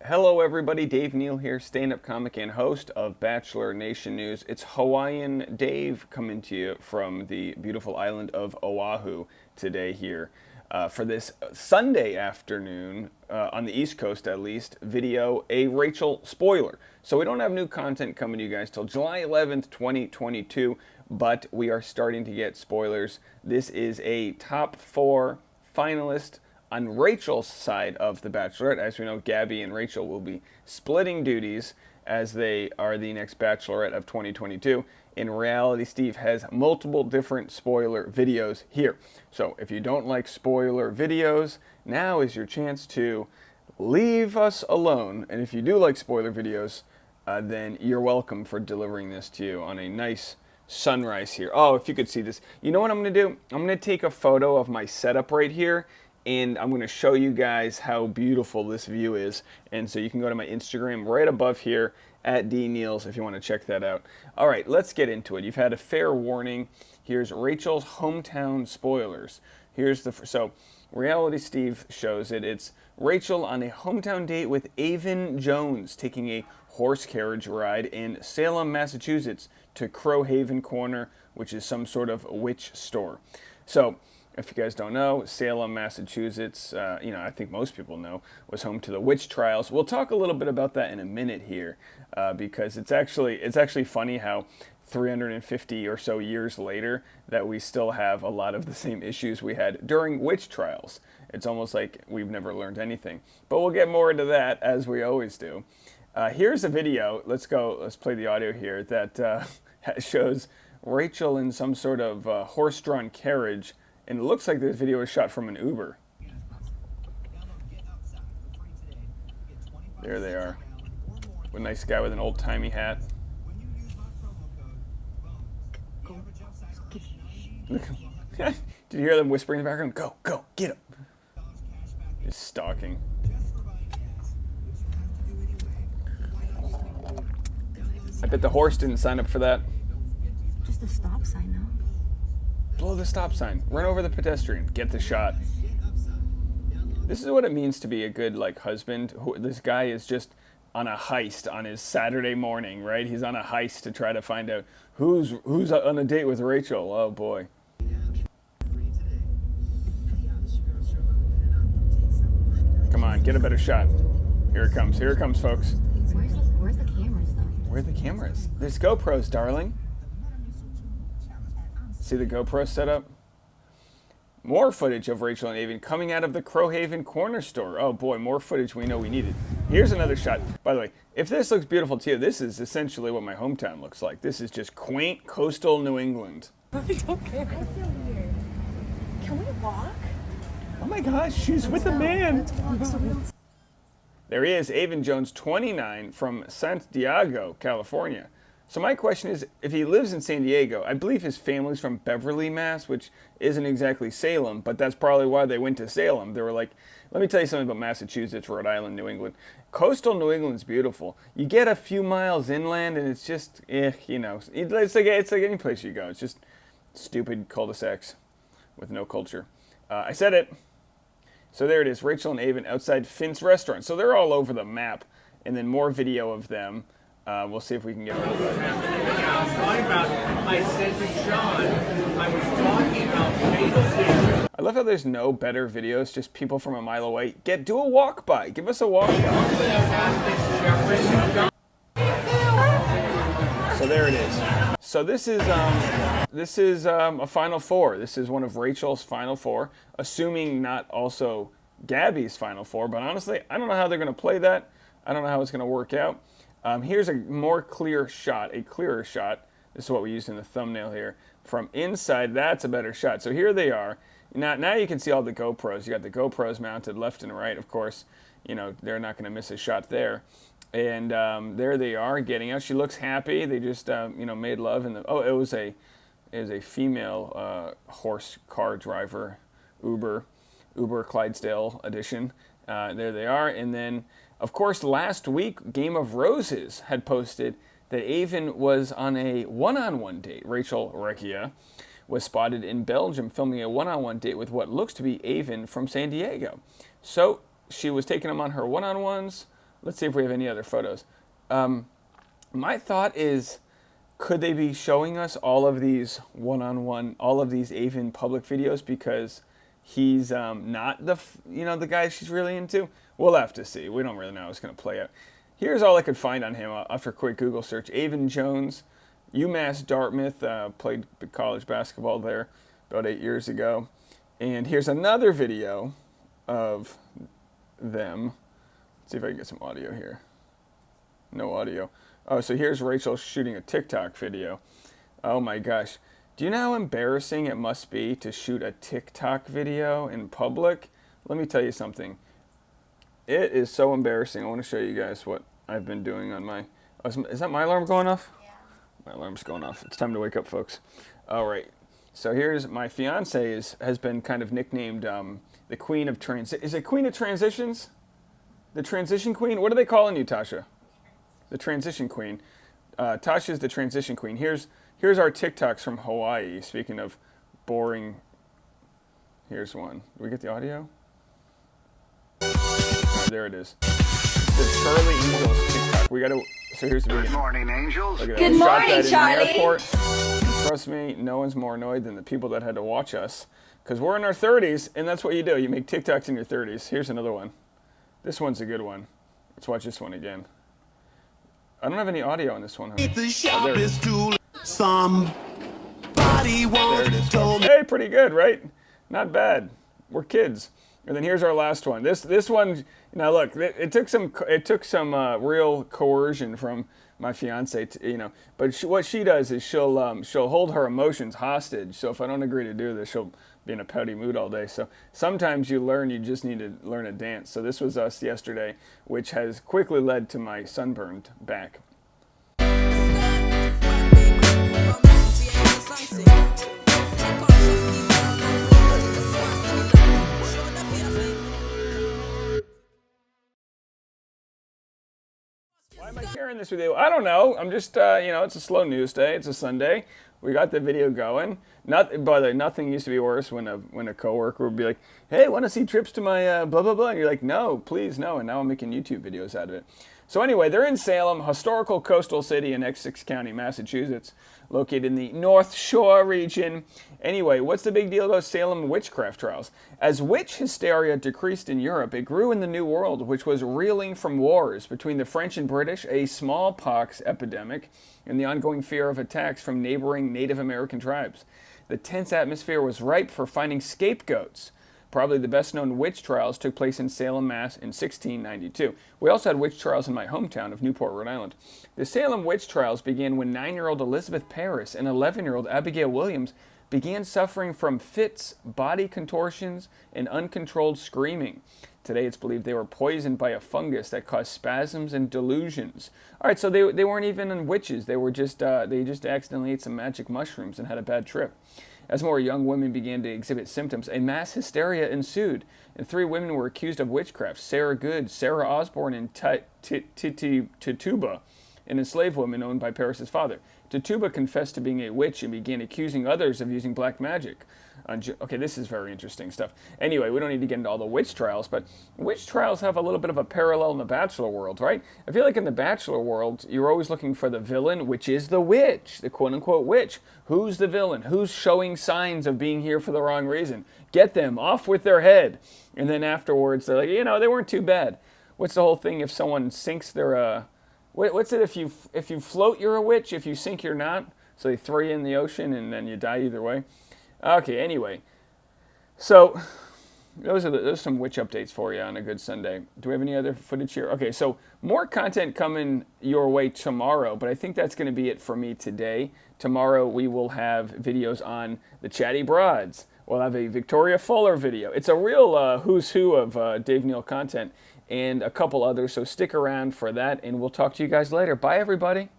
Hello everybody, Dave Neal here, stand-up comic and host of Bachelor Nation News. It's Hawaiian Dave coming to you from the beautiful island of Oahu today here for this Sunday afternoon, on the East Coast at least, video, a Rachel spoiler. So we don't have new content coming to you guys till July 11th, 2022, but we are starting to get spoilers. This is a top 4 finalist on Rachel's side of The Bachelorette. As we know, Gabby and Rachel will be splitting duties as they are the next Bachelorette of 2022. In reality, Steve has multiple different spoiler videos here. So if you don't like spoiler videos, now is your chance to leave us alone. And if you do like spoiler videos, then you're welcome for delivering this to you on a nice sunrise here. Oh, if you could see this. You know what I'm going to do? I'm going to take a photo of my setup right here, and I'm going to show you guys how beautiful this view is. And so you can go to my Instagram right above here at DNeals if you want to check that out. All right, let's get into it. You've had a fair warning. Here's Rachel's hometown spoilers. So Reality Steve shows it. It's Rachel on a hometown date with Avon Jones taking a horse carriage ride in Salem, Massachusetts to Crowhaven Corner, which is some sort of witch store. So if you guys don't know, Salem, Massachusetts, I think most people know, was home to the witch trials. We'll talk a little bit about that in a minute here, because it's actually funny how 350 or so years later that we still have a lot of the same issues we had during witch trials. It's almost like we've never learned anything. But we'll get more into that, as we always do. Here's a video. Let's play the audio here that shows Rachel in some sort of horse-drawn carriage. And it looks like this video was shot from an Uber. There they are. A nice guy with an old-timey hat. Did you hear them whispering in the background? Go, go, get him. Just stalking. I bet the horse didn't sign up for that. Just a stop sign, though. Blow the stop sign. Run over the pedestrian. Get the shot. This is what it means to be a good husband. This guy is just on a heist on his Saturday morning, right? He's on a heist to try to find out who's on a date with Rachel. Oh boy. Come on, get a better shot. Here it comes. Here it comes, folks. Where's the cameras, though? Where are the cameras? There's GoPros, darling. See the GoPro setup? More footage of Rachel and Avon coming out of the Crowhaven Corner store. Oh boy, more footage we know we needed. Here's another shot. By the way, if this looks beautiful to you, this is essentially what my hometown looks like. This is just quaint coastal New England. I don't care. I feel weird. Can we walk? Oh my gosh, she's with a man. Let's walk so we don't... There he is, Avon Jones, 29, from Santiago, California. So my question is, if he lives in San Diego, I believe his family's from Beverly, Mass, which isn't exactly Salem, but that's probably why they went to Salem. They were like, let me tell you something about Massachusetts, Rhode Island, New England. Coastal New England's beautiful. You get a few miles inland and it's just, it's like any place you go. It's just stupid cul-de-sacs with no culture. I said it. So there it is, Rachel and Avon outside Finn's restaurant. So they're all over the map. And then more video of them. We'll see if we can get a little bit. I said to Sean, I was talking about fatal theory. I love how there's no better videos, just people from a mile away. Do a walk by. Give us a walk by. So there it is. So this is a Final Four. This is one of Rachel's Final Four, assuming not also Gabby's Final Four. But honestly, I don't know how they're going to play that. I don't know how it's going to work out. Here's a clearer shot. This is what we used in the thumbnail here. From inside, that's a better shot. So here they are. Now you can see all the GoPros. You got the GoPros mounted left and right, of course. They're not going to miss a shot there. And there they are getting out. She looks happy. They just, made love. It was a female horse car driver, Uber Clydesdale edition. There they are. And then, of course, last week, Game of Roses had posted that Avon was on a one-on-one date. Rachel Recchia was spotted in Belgium filming a one-on-one date with what looks to be Avon from San Diego. So she was taking him on her one-on-ones Let's see if we have any other photos. My thought is, could they be showing us all of these one-on-one, all of these Avon public videos because he's not the guy she's really into? We'll have to see. We don't really know how it's going to play out. Here's all I could find on him after a quick Google search. Avon Jones, UMass Dartmouth, played college basketball there about 8 years ago. And here's another video of them. Let's see if I can get some audio here. No audio. Oh, so here's Rachel shooting a TikTok video. Oh my gosh. Do you know how embarrassing it must be to shoot a TikTok video in public? Let me tell you something. It is so embarrassing. I want to show you guys what I've been doing on my... Oh, is that my alarm going off? Yeah. My alarm's going off. It's time to wake up, folks. All right. So here's my fiance has been kind of nicknamed the Queen of Is it Queen of Transitions? The Transition Queen? What are they calling you, Tasha? The Transition Queen. Tasha's the Transition Queen. Here's our TikToks from Hawaii. Speaking of boring, here's one. Do we get the audio? There it is. It's the Charlie Angels TikTok. We gotta. So here's the beginning. Good morning, angels. Look at that. Good We shot morning, that in Charlie. the airport. Trust me, no one's more annoyed than the people that had to watch us, because we're in our 30s, and that's what you do. You make TikToks in your 30s. Here's another one. This one's a good one. Let's watch this one again. I don't have any audio on this one. Huh? The sharpest tool. Somebody There it is, once told folks. me. Hey, pretty good, right? Not bad. We're kids. And then here's our last one. This one. Now look, it took some real coercion from my fiance, But what she does is she'll hold her emotions hostage. So if I don't agree to do this, she'll be in a pouty mood all day. So sometimes you just need to learn a dance. So this was us yesterday, which has quickly led to my sunburned back. Why am I sharing this with you? I don't know. I'm just, it's a slow news day. It's a Sunday. We got the video going. By the way, nothing used to be worse when a coworker would be like, "Hey, want to see trips to my blah blah blah?" And you're like, "No, please, no." And now I'm making YouTube videos out of it. So anyway, they're in Salem, historical coastal city in Essex County, Massachusetts, located in the North Shore region. Anyway, what's the big deal about Salem witchcraft trials? As witch hysteria decreased in Europe, it grew in the New World, which was reeling from wars between the French and British, a smallpox epidemic, and the ongoing fear of attacks from neighboring Native American tribes. The tense atmosphere was ripe for finding scapegoats. Probably the best-known witch trials took place in Salem, Mass. In 1692. We also had witch trials in my hometown of Newport, Rhode Island. The Salem witch trials began when 9-year-old Elizabeth Parris and 11-year-old Abigail Williams began suffering from fits, body contortions, and uncontrolled screaming. Today it's believed they were poisoned by a fungus that caused spasms and delusions. All right, so they weren't even witches. They just accidentally ate some magic mushrooms and had a bad trip. As more young women began to exhibit symptoms, a mass hysteria ensued, and 3 women were accused of witchcraft: Sarah Good, Sarah Osborne, and Tituba, an enslaved woman owned by Paris's father. Tituba confessed to being a witch and began accusing others of using black magic. Okay, this is very interesting stuff. Anyway, we don't need to get into all the witch trials, but witch trials have a little bit of a parallel in the Bachelor world, right? I feel like in the Bachelor world, you're always looking for the villain, which is the witch, the quote-unquote witch. Who's the villain? Who's showing signs of being here for the wrong reason? Get them off with their head. And then afterwards, they're like, they weren't too bad. What's the whole thing if someone sinks their... What's it if you float, you're a witch. If you sink, you're not. So they throw you in the ocean and then you die either way. Okay, anyway. So those are some witch updates for you on a good Sunday. Do we have any other footage here? Okay, so more content coming your way tomorrow, but I think that's going to be it for me today. Tomorrow we will have videos on the Chatty Broads. We'll have a Victoria Fuller video. It's a real who's who of Dave Neal content, and a couple others, so stick around for that, and we'll talk to you guys later. Bye, everybody.